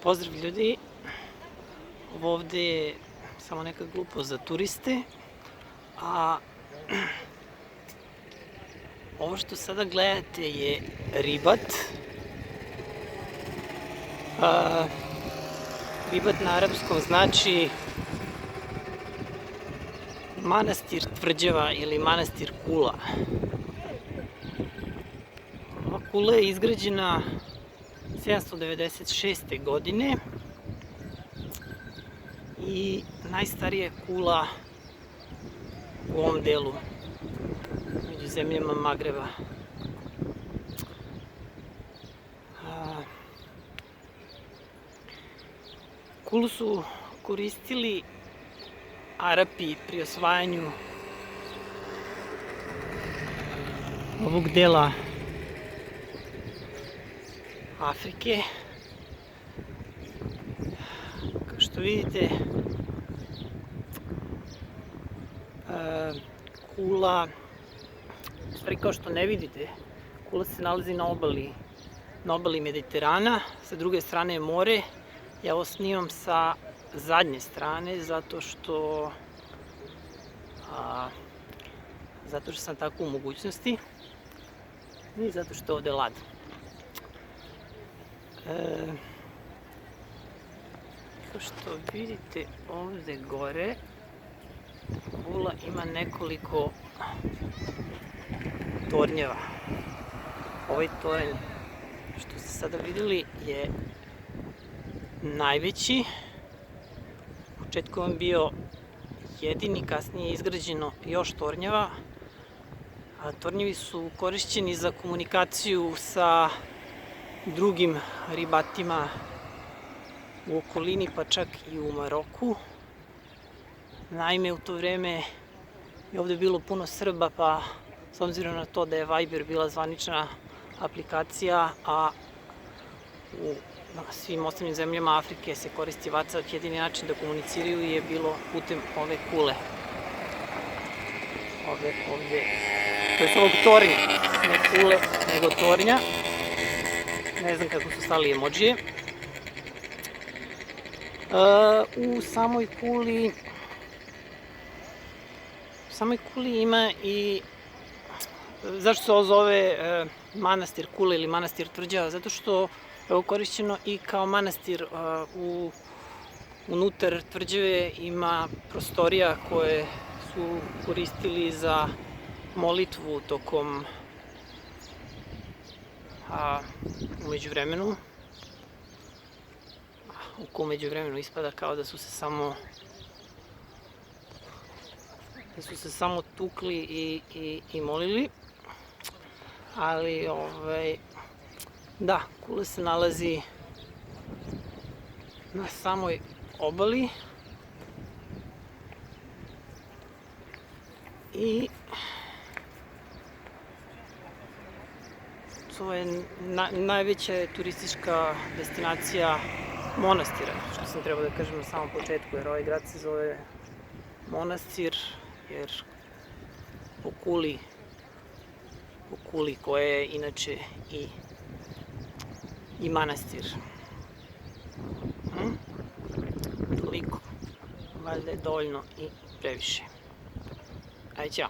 Pozdrav ljudi, ovde je samo neka glupost za turiste, a ovo što sada gledate je Ribat. Ribat na arapskom znači manastir tvrđava ili manastir kula. Ova kula je izgrađena 796. godine i najstarija kula u ovom delu među zemljama Magreba. Kulu su koristili Arapi pri osvajanju ovog dela Afrike. Kao što vidite, kula, u stvari kao što ne vidite, kula se nalazi na obali Mediterana, sa druge strane je more. Ja ovo snimam sa zadnje strane zato što sam tako u mogućnosti i zato što je ovde lad. Kao što vidite ovde gore, kula ima nekoliko tornjeva. Ovaj toranj što ste sada videli je najveći. U početku on bio jedini, kasnije je izgrađeno još tornjeva. Tornjevi su korišćeni za komunikaciju sa drugim ribatima u okolini, pa čak i u Maroku. Naime, u to vreme je ovde bilo puno Srba, pa s obzirom na to da je Viber bila zvanična aplikacija, a u svim ostalim zemljama Afrike se koristi WhatsApp, jedini način da komuniciraju je bilo putem ove kule. Ovde, to je ovog tornja, ne kule, nego tornja. Ne znam kako su stali emodžije. U samoj kuli ima i... Zašto se ovo zove manastir kule ili manastir tvrđava? Zato što je ovo korišćeno i kao manastir. Unutar tvrđave ima prostorija koje su koristili za molitvu tokom u međuvremenu. U međuvremenu ispada kao da su se samo tukli i molili. Ali, da, kula se nalazi na samoj obali i to je najveća turistička destinacija Monastira, što sam trebao da kažem na samom početku, jer ovaj grad se zove Monastir, jer po kuli koja je inače i manastir. Toliko, valjda je dovoljno i previše. Ajde, ćao.